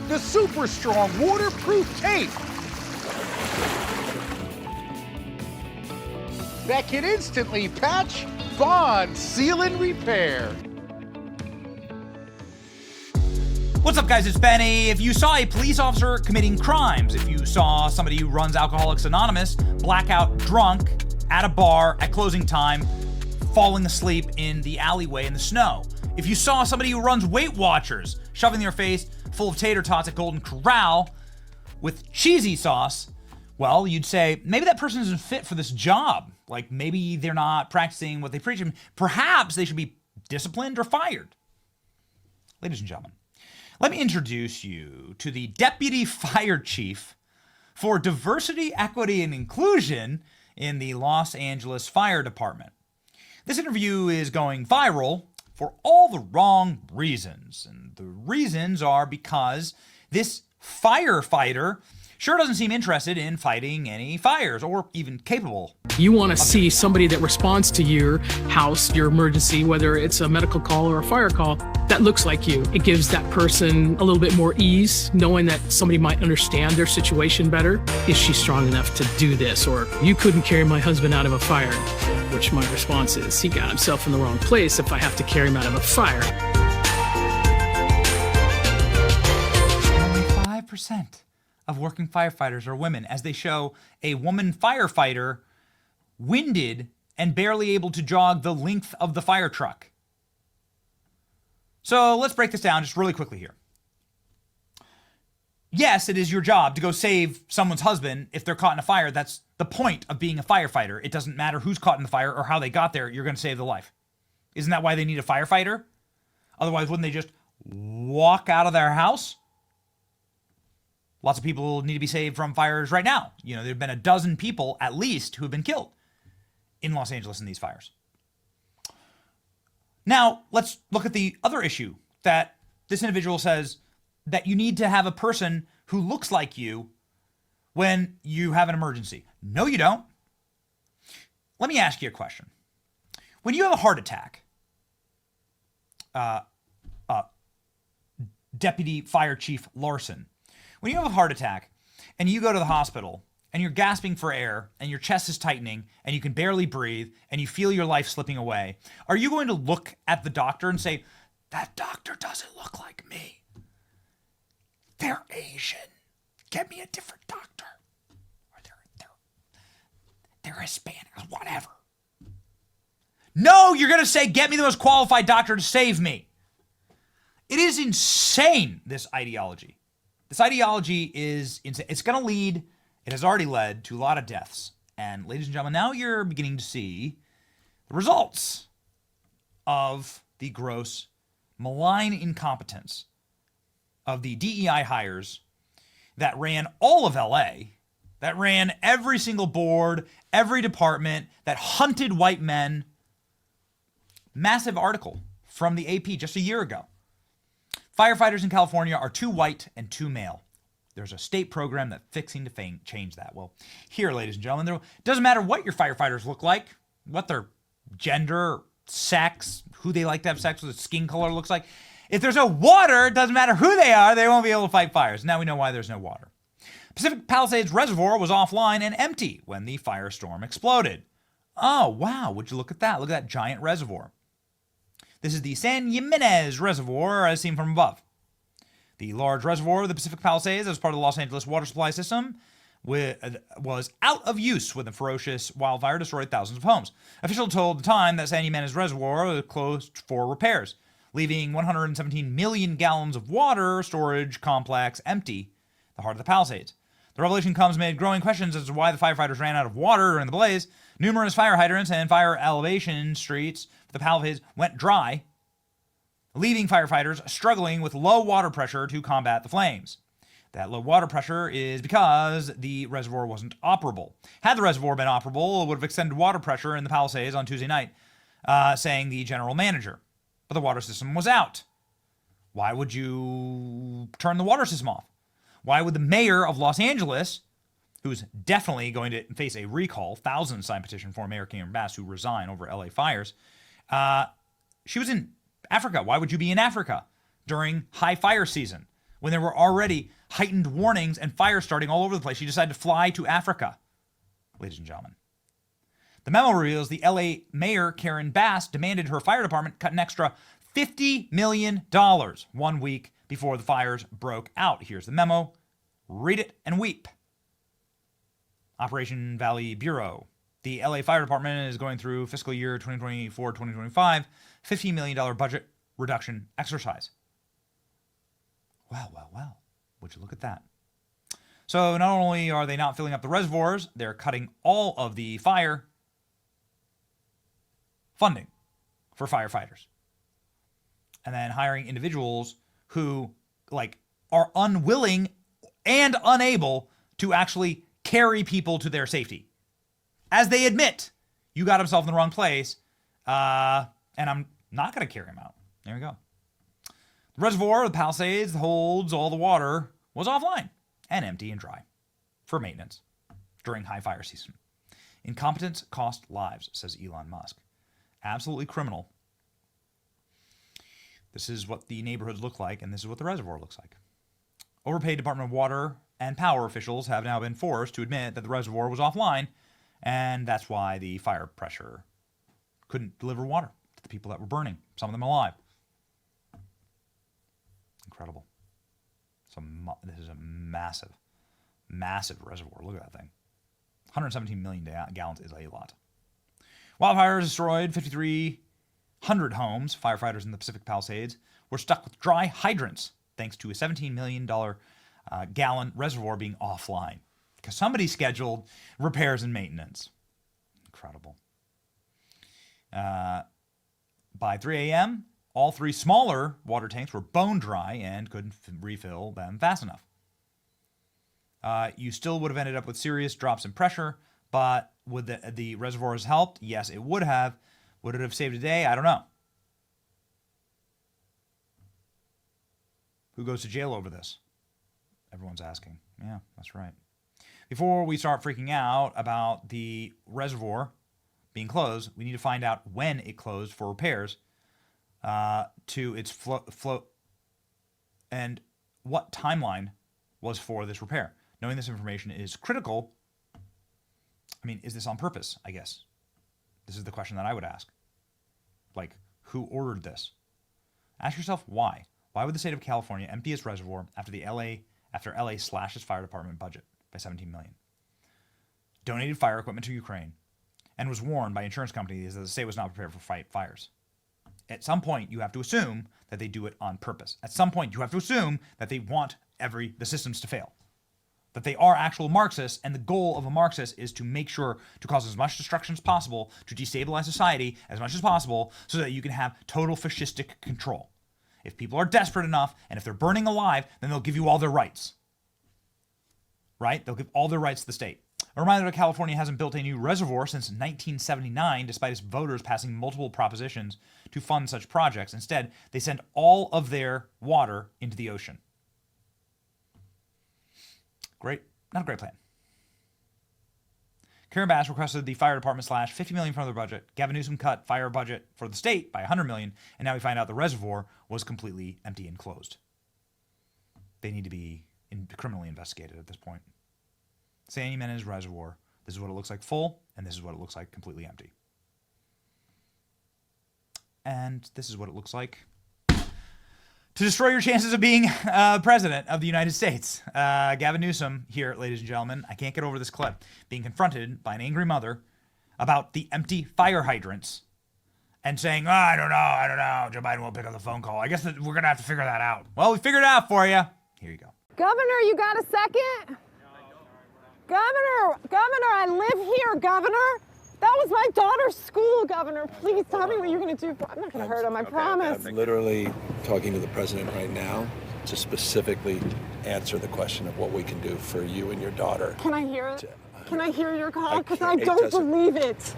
the super strong waterproof tape that can instantly patch, bond, seal, and repair. What's up, guys? It's Benny. If you saw a police officer committing crimes, if you saw somebody who runs Alcoholics Anonymous blackout drunk at a bar at closing time, falling asleep in the alleyway in the snow, if you saw somebody who runs Weight Watchers shoving their face full of tater tots at Golden Corral with cheesy sauce, well, you'd say, maybe that person isn't fit for this job. Like, maybe they're not practicing what they preach. Perhaps they should be disciplined or fired. Ladies and gentlemen, let me introduce you to the Deputy Fire Chief for Diversity, Equity, and Inclusion in the Los Angeles Fire Department. This interview is going viral for all the wrong reasons. And the reasons are because this firefighter sure doesn't seem interested in fighting any fires or even capable. You want to see somebody that responds to your house, your emergency, whether it's a medical call or a fire call, that looks like you. It gives that person a little bit more ease, knowing that somebody might understand their situation better. Is she strong enough to do this? Or, you couldn't carry my husband out of a fire. Which my response is, he got himself in the wrong place if I have to carry him out of a fire. Only 5% of working firefighters are women, as they show a woman firefighter winded and barely able to jog the length of the fire truck. So let's break this down just really quickly here. Yes, it is your job to go save someone's husband if they're caught in a fire. That's the point of being a firefighter. It doesn't matter who's caught in the fire or how they got there. You're going to save the life. Isn't that why they need a firefighter? Otherwise, wouldn't they just walk out of their house? Lots of people need to be saved from fires right now. You know, there have been a dozen people at least who have been killed in Los Angeles in these fires. Now, let's look at the other issue that this individual says, that you need to have a person who looks like you when you have an emergency. No, you don't. Let me ask you a question. When you have a heart attack, Deputy Fire Chief Larson, when you have a heart attack and you go to the hospital and you're gasping for air and your chest is tightening and you can barely breathe and you feel your life slipping away, are you going to look at the doctor and say, that doctor doesn't look like me? They're Asian. Get me a different doctor. Or they're Hispanic, whatever. No, you're going to say, get me the most qualified doctor to save me. It is insane, this ideology. This ideology is insane. It's going to lead, it has already led to a lot of deaths. And ladies and gentlemen, now you're beginning to see the results of the gross, malign incompetence of the DEI hires that ran all of LA, that ran every single board, every department, that hunted white men. Massive article from the AP just a year ago. Firefighters in California are too white and too male. There's a state program that's fixing to change that. Well, here, ladies and gentlemen, it doesn't matter what your firefighters look like, what their gender, sex, who they like to have sex with, skin color looks like. If there's no water, it doesn't matter who they are, they won't be able to fight fires. Now we know why there's no water. Pacific Palisades Reservoir was offline and empty when the firestorm exploded. Oh, wow, would you look at that? Look at that giant reservoir. This is the San Jimenez Reservoir as seen from above. The large reservoir of the Pacific Palisades, as part of the Los Angeles water supply system, was out of use when the ferocious wildfire destroyed thousands of homes. Officials told the time that San Jimenez Reservoir was closed for repairs, leaving 117 million gallons of water storage complex empty, the heart of the Palisades. The revelation comes amid growing questions as to why the firefighters ran out of water during the blaze. Numerous fire hydrants and fire elevation streets for the Palisades went dry, leaving firefighters struggling with low water pressure to combat the flames. That low water pressure is because the reservoir wasn't operable. Had the reservoir been operable, it would have extended water pressure in the Palisades on Tuesday night, saying the general manager. But the water system was out. Why would you turn the water system off? Why would the mayor of Los Angeles, who's definitely going to face a recall, thousands signed petition for Mayor Karen Bass, who resigned over LA fires, she was in Africa. Why would you be in Africa during high fire season when there were already heightened warnings and fires starting all over the place, she decided to fly to Africa, ladies and gentlemen. The memo reveals the LA mayor, Karen Bass, demanded her fire department cut an extra $50 million 1 week before the fires broke out. Here's the memo. Read it and weep. Operation Valley Bureau. The LA Fire Department is going through fiscal year 2024-2025 $15 million budget reduction exercise. Wow. Would you look at that? So not only are they not filling up the reservoirs, they're cutting all of the fire funding for firefighters. And then hiring individuals who are unwilling and unable to actually carry people to their safety. As they admit, you got himself in the wrong place, and I'm not going to carry him out. There we go. The reservoir, the Palisades, that holds all the water, was offline and empty and dry for maintenance during high fire season. Incompetence cost lives, says Elon Musk. Absolutely criminal. This is what the neighborhoods look like, and this is what the reservoir looks like. Overpaid Department of Water and Power officials have now been forced to admit that the reservoir was offline, and that's why the fire pressure couldn't deliver water to the people that were burning, some of them alive. Incredible. So this is a massive, massive reservoir. Look at that thing. 117 million gallons is a lot. Wildfire destroyed 5,300 homes. Firefighters in the Pacific Palisades were stuck with dry hydrants thanks to a $17 million gallon reservoir being offline because somebody scheduled repairs and maintenance. Incredible. By 3 a.m., all 3 smaller water tanks were bone dry and couldn't refill them fast enough. You still would have ended up with serious drops in pressure, but would the reservoirs helped? Yes, it would have. Would it have saved a day? I don't know. Who goes to jail over this? Everyone's asking. Yeah, that's right. Before we start freaking out about the reservoir being closed, we need to find out when it closed for repairs to its flow and what timeline was for this repair. Knowing this information is critical. I mean, is this on purpose, I guess? This is the question that I would ask. Who ordered this? Ask yourself why. Why would the state of California empty its reservoir after LA slashed its fire department budget by $17 million? Donated fire equipment to Ukraine and was warned by insurance companies that the state was not prepared for fight fires. At some point, you have to assume that they do it on purpose. At some point, you have to assume that they want the systems to fail. That they are actual Marxists, and the goal of a Marxist is to make sure to cause as much destruction as possible, to destabilize society as much as possible, so that you can have total fascistic control. If people are desperate enough, and if they're burning alive, then they'll give you all their rights. Right? They'll give all their rights to the state. A reminder that California hasn't built a new reservoir since 1979, despite its voters passing multiple propositions to fund such projects. Instead, they send all of their water into the ocean. Great. Not a great plan. Karen Bass requested the fire department slash $50 million from their budget. Gavin Newsom cut fire budget for the state by $100 million, and now we find out the reservoir was completely empty and closed. They need to be criminally investigated at this point. Sandy Mena's reservoir. This is what it looks like full, and this is what it looks like completely empty. And this is what it looks like to destroy your chances of being president of the United States. Gavin Newsom here, ladies and gentlemen, I can't get over this clip, being confronted by an angry mother about the empty fire hydrants and saying, I don't know, Joe Biden won't pick up the phone call. I guess that we're going to have to figure that out. Well, we figured it out for you. Here you go. Governor, you got a second? Governor, I live here, Governor. That was my daughter's school, Governor. Please tell me what you're going to do. I'm not going to hurt him, I promise. I'm literally talking to the president right now to specifically answer the question of what we can do for you and your daughter. Can I hear it? Can I hear your call? Because I don't believe it.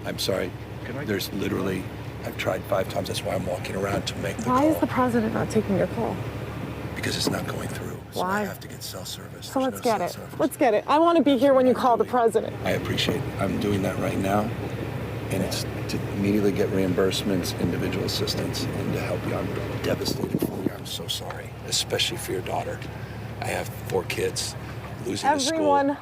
I'm sorry. There's literally, I've tried 5 times. That's why I'm walking around to make the call. Why is the president not taking your call? Because it's not going through. So Why? I have to get cell service. So let's get it. Let's get it. I want to be here when you call the president. I appreciate it. I'm doing that right now. And it's to immediately get reimbursements, individual assistance, and to help you. I'm devastated for you. I'm so sorry, especially for your daughter. I have 4 kids, losing the school. Everyone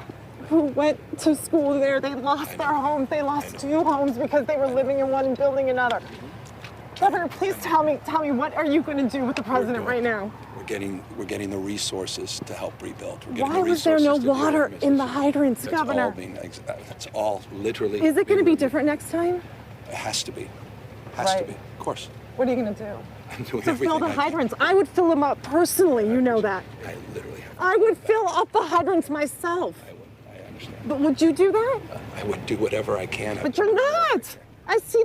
who went to school there, they lost their homes. They lost 2 homes because they were living in one and building another. Governor, please tell me, what are you going to do with the president right now? We're getting the resources to help rebuild. Why was there no water in the hydrants, Governor? That's all literally. Is it going to be different next time? It has to be. Has to be. Of course. What are you going to do? I'm doing To fill everything the I can. hydrants. I would fill them up personally, you know that. I literally have. I would fill up the hydrants myself. I understand. But would you do that? I would do whatever I can. But you're not. I see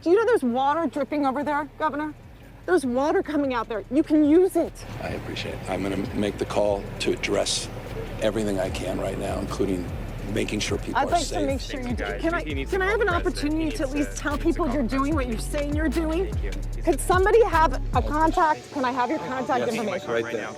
do you know there's water dripping over there, Governor? There's water coming out there. You can use it. I appreciate it. I'm going to make the call to address everything I can right now, including making sure people I'd are like safe. to make sure you do. Can I have an opportunity to at least tell people you're doing what you're saying you're doing? Could somebody have a contact? Can I have your contact information? Right there.